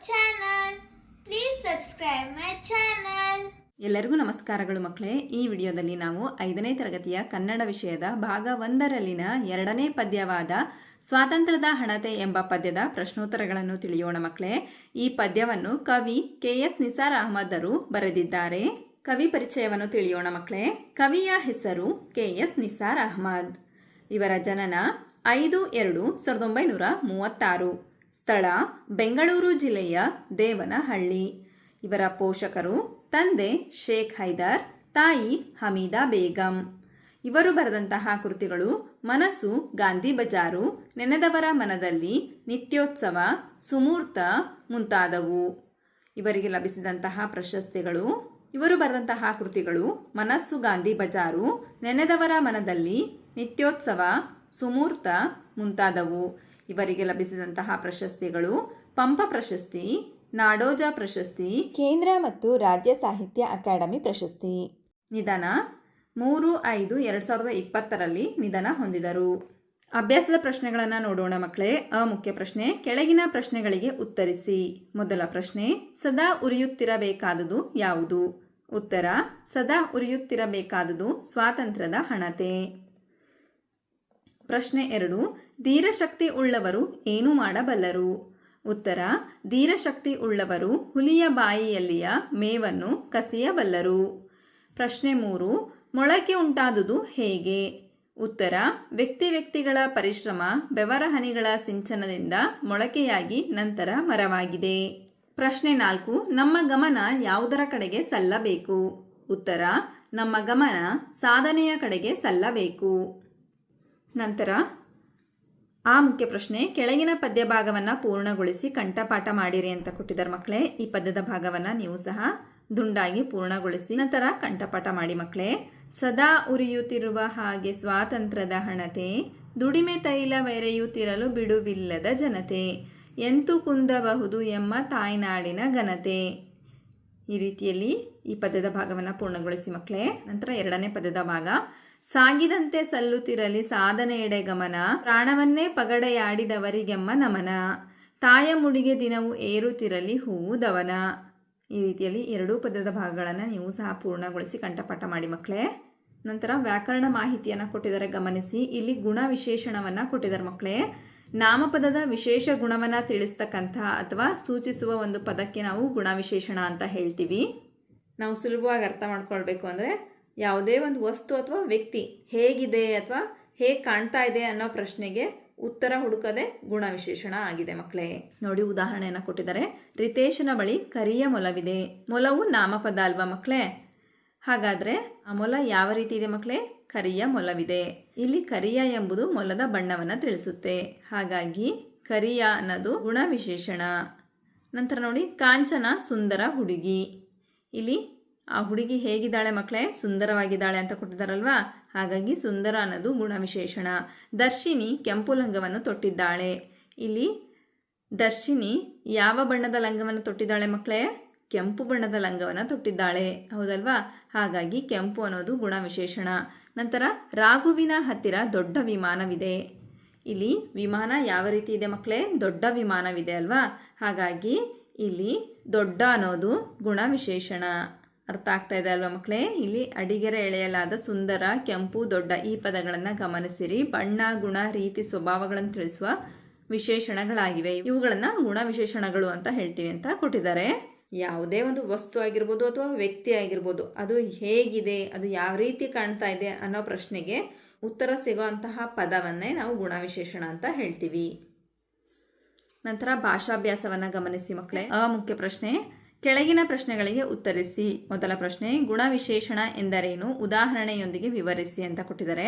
channel. Please subscribe my channel. ಎಲ್ಲರಿಗೂ ನಮಸ್ಕಾರಗಳು ಮಕ್ಕಳೇ. ಈ ವಿಡಿಯೋದಲ್ಲಿ ನಾವು 5ನೇ ತರಗತಿಯ ಕನ್ನಡ ವಿಷಯದ ಭಾಗ 1ರಲ್ಲಿನ 2ನೇ ಪದ್ಯವಾದ ಸ್ವಾತಂತ್ರ್ಯದ ಹಣತೆ ಎಂಬ ಪದ್ಯದ ಪ್ರಶ್ನೋತ್ತರಗಳನ್ನು ತಿಳಿಯೋಣ ಮಕ್ಕಳೇ. ಈ ಪದ್ಯವನ್ನು ಕವಿ KS ನಿಸಾರ್ ಅಹಮದರು ಬರೆದಿದ್ದಾರೆ. ಕವಿ ಪರಿಚಯವನ್ನು ತಿಳಿಯೋಣ ಮಕ್ಕಳೇ. ಕವಿಯ ಹೆಸರು KS ನಿಸಾರ್ ಅಹಮದ್. ಇವರ ಜನನ 5/2/1936. ಸ್ಥಳ ಬೆಂಗಳೂರು ಜಿಲ್ಲೆಯ ದೇವನಹಳ್ಳಿ. ಇವರ ಪೋಷಕರು ತಂದೆ ಶೇಖ್ ಹೈದರ್, ತಾಯಿ ಹಮೀದಾ ಬೇಗಂ. ಇವರು ಬರೆದಂತಹ ಕೃತಿಗಳು ಮನಸ್ಸು, ಗಾಂಧಿ ಬಜಾರು, ನೆನೆದವರ ಮನದಲ್ಲಿ, ನಿತ್ಯೋತ್ಸವ, ಸುಮೂರ್ತ ಮುಂತಾದವು. ಇವರಿಗೆ ಲಭಿಸಿದಂತಹ ಪ್ರಶಸ್ತಿಗಳು: ಇವರು ಬರೆದಂತಹ ಕೃತಿಗಳು ಮನಸ್ಸು, ಗಾಂಧಿ ಬಜಾರು, ನೆನೆದವರ ಮನದಲ್ಲಿ, ನಿತ್ಯೋತ್ಸವ, ಸುಮೂರ್ತ ಮುಂತಾದವು. ಇವರಿಗೆ ಲಭಿಸಿದಂತಹ ಪ್ರಶಸ್ತಿಗಳು: ಪಂಪ ಪ್ರಶಸ್ತಿ, ನಾಡೋಜ ಪ್ರಶಸ್ತಿ, ಕೇಂದ್ರ ಮತ್ತು ರಾಜ್ಯ ಸಾಹಿತ್ಯ ಅಕಾಡೆಮಿ ಪ್ರಶಸ್ತಿ. ನಿಧನ 3/5/2020 ನಿಧನ ಹೊಂದಿದರು. ಅಭ್ಯಾಸದ ಪ್ರಶ್ನೆಗಳನ್ನು ನೋಡೋಣ ಮಕ್ಕಳೇ. ಮುಖ್ಯ ಪ್ರಶ್ನೆ: ಕೆಳಗಿನ ಪ್ರಶ್ನೆಗಳಿಗೆ ಉತ್ತರಿಸಿ. ಮೊದಲ ಪ್ರಶ್ನೆ: ಸದಾ ಉರಿಯುತ್ತಿರಬೇಕಾದುದು ಯಾವುದು? ಉತ್ತರ: ಸದಾ ಉರಿಯುತ್ತಿರಬೇಕಾದುದು ಸ್ವಾತಂತ್ರ್ಯದ ಹಣತೆ. ಪ್ರಶ್ನೆ 2: ಧೀರಶಕ್ತಿ ಉಳ್ಳವರು ಏನು ಮಾಡಬಲ್ಲರು? ಉತ್ತರ: ಧೀರಶಕ್ತಿ ಉಳ್ಳವರು ಹುಲಿಯ ಬಾಯಿಯಲ್ಲಿಯ ಮೇವನ್ನು ಕಸಿಯಬಲ್ಲರು. ಪ್ರಶ್ನೆ 3: ಮೊಳಕೆ ಉಂಟಾದುದು ಹೇಗೆ? ಉತ್ತರ: ವ್ಯಕ್ತಿಗಳ ಪರಿಶ್ರಮ, ಬೆವರ ಹನಿಗಳ ಸಿಂಚನದಿಂದ ಮೊಳಕೆಯಾಗಿ ನಂತರ ಮರವಾಗಿದೆ. ಪ್ರಶ್ನೆ 4: ನಮ್ಮ ಗಮನ ಯಾವುದರ ಕಡೆಗೆ ಸಲ್ಲಬೇಕು? ಉತ್ತರ: ನಮ್ಮ ಗಮನ ಸಾಧನೆಯ ಕಡೆಗೆ ಸಲ್ಲಬೇಕು. ನಂತರ ಮುಖ್ಯ ಪ್ರಶ್ನೆ: ಕೆಳಗಿನ ಪದ್ಯ ಭಾಗವನ್ನು ಪೂರ್ಣಗೊಳಿಸಿ ಕಂಠಪಾಠ ಮಾಡಿರಿ ಅಂತ ಕೊಟ್ಟಿದ್ದಾರೆ ಮಕ್ಕಳೇ. ಈ ಪದ್ಯದ ಭಾಗವನ್ನು ನೀವು ಸಹ ದುಂಡಾಗಿ ಪೂರ್ಣಗೊಳಿಸಿ ನಂತರ ಕಂಠಪಾಠ ಮಾಡಿ ಮಕ್ಕಳೇ. ಸದಾ ಉರಿಯುತ್ತಿರುವ ಹಾಗೆ ಸ್ವಾತಂತ್ರ್ಯದ ಹಣತೆ, ದುಡಿಮೆ ತೈಲ ವೈರೆಯುತ್ತಿರಲು ಬಿಡುವಿಲ್ಲದ ಜನತೆ, ಎಂತು ಕುಂದಬಹುದು ಎಮ್ಮ ತಾಯ್ನಾಡಿನ ಘನತೆ. ಈ ರೀತಿಯಲ್ಲಿ ಈ ಪದ್ಯದ ಭಾಗವನ್ನು ಪೂರ್ಣಗೊಳಿಸಿ ಮಕ್ಕಳೇ. ನಂತರ 2ನೇ ಪದ್ಯದ ಭಾಗ: ಸಾಗಿದಂತೆ ಸಲ್ಲುತ್ತಿರಲಿ ಸಾಧನೆಯೆಡೆ ಗಮನ, ಪ್ರಾಣವನ್ನೇ ಪಗಡೆಯಾಡಿದವರಿಗೆಮ್ಮ ನಮನ, ತಾಯ ಮುಡಿಗೆ ದಿನವೂ ಏರುತ್ತಿರಲಿ ಹೂವು ದವನ. ಈ ರೀತಿಯಲ್ಲಿ 2 ಪದ್ಯದ ಭಾಗಗಳನ್ನು ನೀವು ಸಹ ಪೂರ್ಣಗೊಳಿಸಿ ಕಂಠಪಾಠ ಮಾಡಿ ಮಕ್ಕಳೇ. ನಂತರ ವ್ಯಾಕರಣ ಮಾಹಿತಿಯನ್ನು ಕೊಟ್ಟಿದ್ದಾರೆ, ಗಮನಿಸಿ. ಇಲ್ಲಿ ಗುಣ ವಿಶೇಷಣವನ್ನು ಕೊಟ್ಟಿದ್ದಾರೆ ಮಕ್ಕಳೇ. ನಾಮಪದದ ವಿಶೇಷ ಗುಣವನ್ನು ತಿಳಿಸ್ತಕ್ಕಂಥ ಅಥವಾ ಸೂಚಿಸುವ ಒಂದು ಪದಕ್ಕೆ ನಾವು ಗುಣ ವಿಶೇಷಣ ಅಂತ ಹೇಳ್ತೀವಿ. ನಾವು ಸುಲಭವಾಗಿ ಅರ್ಥ ಮಾಡ್ಕೊಳ್ಬೇಕು ಅಂದರೆ, ಯಾವುದೇ ಒಂದು ವಸ್ತು ಅಥವಾ ವ್ಯಕ್ತಿ ಹೇಗಿದೆ ಅಥವಾ ಹೇಗೆ ಕಾಣ್ತಾ ಇದೆ ಅನ್ನೋ ಪ್ರಶ್ನೆಗೆ ಉತ್ತರ ಹುಡುಕದೆ ಗುಣ ವಿಶೇಷಣ ಆಗಿದೆ ಮಕ್ಕಳೇ. ನೋಡಿ, ಉದಾಹರಣೆಯನ್ನು ಕೊಟ್ಟಿದ್ದಾರೆ. ರಿತೇಶನ ಬಳಿ ಕರಿಯ ಮೊಲವಿದೆ. ಮೊಲವು ನಾಮಪದ ಅಲ್ವಾ ಮಕ್ಕಳೇ? ಹಾಗಾದರೆ ಆ ಮೊಲ ಯಾವ ರೀತಿ ಇದೆ ಮಕ್ಕಳೇ? ಕರಿಯ ಮೊಲವಿದೆ. ಇಲ್ಲಿ ಕರಿಯ ಎಂಬುದು ಮೊಲದ ಬಣ್ಣವನ್ನು ತಿಳಿಸುತ್ತೆ. ಹಾಗಾಗಿ ಕರಿಯ ಅನ್ನೋದು ಗುಣ ವಿಶೇಷಣ. ನಂತರ ನೋಡಿ, ಕಾಂಚನ ಸುಂದರ ಹುಡುಗಿ. ಇಲ್ಲಿ ಆ ಹುಡುಗಿ ಹೇಗಿದ್ದಾಳೆ ಮಕ್ಕಳೇ? ಸುಂದರವಾಗಿದ್ದಾಳೆ ಅಂತ ಕೊಟ್ಟಿದ್ದಾರಲ್ವಾ? ಹಾಗಾಗಿ ಸುಂದರ ಅನ್ನೋದು ಗುಣವಿಶೇಷಣ. ದರ್ಶಿನಿ ಕೆಂಪು ಲಂಗವನ್ನು ತೊಟ್ಟಿದ್ದಾಳೆ. ಇಲ್ಲಿ ದರ್ಶಿನಿ ಯಾವ ಬಣ್ಣದ ಲಂಗವನ್ನು ತೊಟ್ಟಿದ್ದಾಳೆ ಮಕ್ಕಳೇ? ಕೆಂಪು ಬಣ್ಣದ ಲಂಗವನ್ನು ತೊಟ್ಟಿದ್ದಾಳೆ, ಹೌದಲ್ವಾ? ಹಾಗಾಗಿ ಕೆಂಪು ಅನ್ನೋದು ಗುಣವಿಶೇಷಣ. ನಂತರ ರಾಘುವಿನ ಹತ್ತಿರ ದೊಡ್ಡ ವಿಮಾನವಿದೆ. ಇಲ್ಲಿ ವಿಮಾನ ಯಾವ ರೀತಿ ಇದೆ ಮಕ್ಕಳೇ? ದೊಡ್ಡ ವಿಮಾನವಿದೆ ಅಲ್ವಾ? ಹಾಗಾಗಿ ಇಲ್ಲಿ ದೊಡ್ಡ ಅನ್ನೋದು ಗುಣವಿಶೇಷಣ. ಅರ್ಥ ಆಗ್ತಾ ಇದೆ ಅಲ್ವಾ ಮಕ್ಕಳೇ? ಇಲ್ಲಿ ಅಡಿಗೆರೆ ಎಳೆಯಲಾದ ಸುಂದರ, ಕೆಂಪು, ದೊಡ್ಡ ಈ ಪದಗಳನ್ನು ಗಮನಿಸಿರಿ. ಬಣ್ಣ, ಗುಣ, ರೀತಿ, ಸ್ವಭಾವಗಳನ್ನು ತಿಳಿಸುವ ವಿಶೇಷಣಗಳಾಗಿವೆ. ಇವುಗಳನ್ನು ಗುಣ ವಿಶೇಷಣಗಳು ಅಂತ ಹೇಳ್ತೀವಿ ಅಂತ ಕೊಟ್ಟಿದ್ದಾರೆ. ಯಾವುದೇ ಒಂದು ವಸ್ತು ಆಗಿರ್ಬೋದು ಅಥವಾ ವ್ಯಕ್ತಿ ಆಗಿರ್ಬೋದು, ಅದು ಹೇಗಿದೆ, ಅದು ಯಾವ ರೀತಿ ಕಾಣ್ತಾ ಇದೆ ಅನ್ನೋ ಪ್ರಶ್ನೆಗೆ ಉತ್ತರ ಸಿಗುವಂತಹ ಪದವನ್ನೇ ನಾವು ಗುಣವಿಶೇಷಣ ಅಂತ ಹೇಳ್ತೀವಿ. ನಂತರ ಭಾಷಾಭ್ಯಾಸವನ್ನು ಗಮನಿಸಿ ಮಕ್ಕಳೇ. ಮುಖ್ಯ ಪ್ರಶ್ನೆ: ಕೆಳಗಿನ ಪ್ರಶ್ನೆಗಳಿಗೆ ಉತ್ತರಿಸಿ. ಮೊದಲ ಪ್ರಶ್ನೆ: ಗುಣವಿಶೇಷಣ ಎಂದರೇನು? ಉದಾಹರಣೆಯೊಂದಿಗೆ ವಿವರಿಸಿ ಅಂತ ಕೊಟ್ಟಿದ್ದಾರೆ.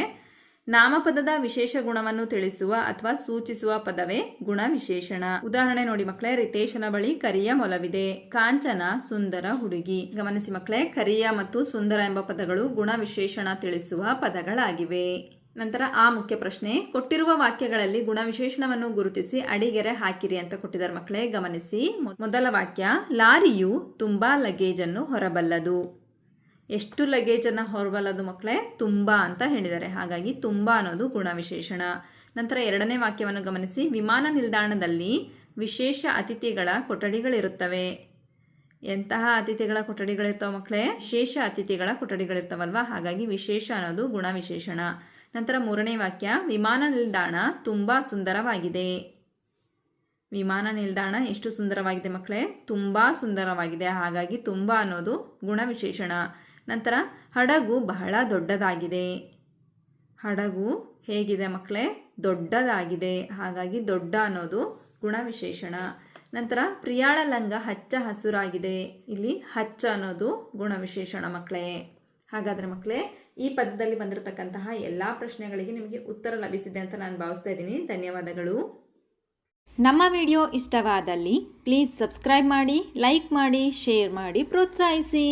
ನಾಮಪದದ ವಿಶೇಷ ಗುಣವನ್ನು ತಿಳಿಸುವ ಅಥವಾ ಸೂಚಿಸುವ ಪದವೇ ಗುಣವಿಶೇಷಣ. ಉದಾಹರಣೆ ನೋಡಿ ಮಕ್ಕಳೇ. ರಿತೇಶನ ಬಳಿ ಕರಿಯ ಮೊಲವಿದೆ. ಕಾಂಚನ ಸುಂದರ ಹುಡುಗಿ. ಗಮನಿಸಿ ಮಕ್ಕಳೇ, ಕರಿಯ ಮತ್ತು ಸುಂದರ ಎಂಬ ಪದಗಳು ಗುಣವಿಶೇಷಣ ತಿಳಿಸುವ ಪದಗಳಾಗಿವೆ. ನಂತರ ಮುಖ್ಯ ಪ್ರಶ್ನೆ: ಕೊಟ್ಟಿರುವ ವಾಕ್ಯಗಳಲ್ಲಿ ಗುಣವಿಶೇಷಣವನ್ನು ಗುರುತಿಸಿ ಅಡಿಗೆರೆ ಹಾಕಿರಿ ಅಂತ ಕೊಟ್ಟಿದ್ದಾರೆ ಮಕ್ಕಳೇ. ಗಮನಿಸಿ. ಮೊದಲ ವಾಕ್ಯ: ಲಾರಿಯು ತುಂಬಾ ಲಗೇಜನ್ನು ಹೊರಬಲ್ಲದು. ಎಷ್ಟು ಲಗೇಜನ್ನು ಹೊರಬಲ್ಲದು ಮಕ್ಕಳೇ? ತುಂಬ ಅಂತ ಹೇಳಿದ್ದಾರೆ. ಹಾಗಾಗಿ ತುಂಬ ಅನ್ನೋದು ಗುಣವಿಶೇಷಣ. ನಂತರ 2ನೇ ವಾಕ್ಯವನ್ನು ಗಮನಿಸಿ. ವಿಮಾನ ನಿಲ್ದಾಣದಲ್ಲಿ ವಿಶೇಷ ಅತಿಥಿಗಳ ಕೊಠಡಿಗಳಿರುತ್ತವೆ. ಎಂತಹ ಅತಿಥಿಗಳ ಕೊಠಡಿಗಳಿರ್ತಾವೆ ಮಕ್ಕಳೇ? ವಿಶೇಷ ಅತಿಥಿಗಳ ಕೊಠಡಿಗಳಿರ್ತಾವಲ್ವ, ಹಾಗಾಗಿ ವಿಶೇಷ ಅನ್ನೋದು ಗುಣವಿಶೇಷಣ. ನಂತರ ಮೂರನೇ ವಾಕ್ಯ, ವಿಮಾನ ನಿಲ್ದಾಣ ತುಂಬ ಸುಂದರವಾಗಿದೆ. ವಿಮಾನ ನಿಲ್ದಾಣ ಎಷ್ಟು ಸುಂದರವಾಗಿದೆ ಮಕ್ಕಳೇ? ತುಂಬ ಸುಂದರವಾಗಿದೆ, ಹಾಗಾಗಿ ತುಂಬ ಅನ್ನೋದು ಗುಣವಿಶೇಷಣ. ನಂತರ ಹಡಗು ಬಹಳ ದೊಡ್ಡದಾಗಿದೆ. ಹಡಗು ಹೇಗಿದೆ ಮಕ್ಕಳೇ? ದೊಡ್ಡದಾಗಿದೆ, ಹಾಗಾಗಿ ದೊಡ್ಡ ಅನ್ನೋದು ಗುಣವಿಶೇಷಣ. ನಂತರ ಪ್ರಿಯಾಳ ಲಂಗ ಹಚ್ಚ ಹಸುರಾಗಿದೆ. ಇಲ್ಲಿ ಹಚ್ಚ ಅನ್ನೋದು ಗುಣವಿಶೇಷಣ ಮಕ್ಕಳೇ. ಹಾಗಾದರೆ ಮಕ್ಕಳೇ, ಈ ಪದದಲ್ಲಿ ಬಂದಿರತಕ್ಕಂತಹ ಎಲ್ಲ ಪ್ರಶ್ನೆಗಳಿಗೆ ನಿಮಗೆ ಉತ್ತರ ಲಭಿಸಿದೆ ಅಂತ ನಾನು ಭಾವಿಸ್ತಾ ಇದ್ದೀನಿ. ಧನ್ಯವಾದಗಳು. ನಮ್ಮ ವಿಡಿಯೋ ಇಷ್ಟವಾದಲ್ಲಿ ಪ್ಲೀಸ್ ಸಬ್ಸ್ಕ್ರೈಬ್ ಮಾಡಿ, ಲೈಕ್ ಮಾಡಿ, ಶೇರ್ ಮಾಡಿ, ಪ್ರೋತ್ಸಾಹಿಸಿ.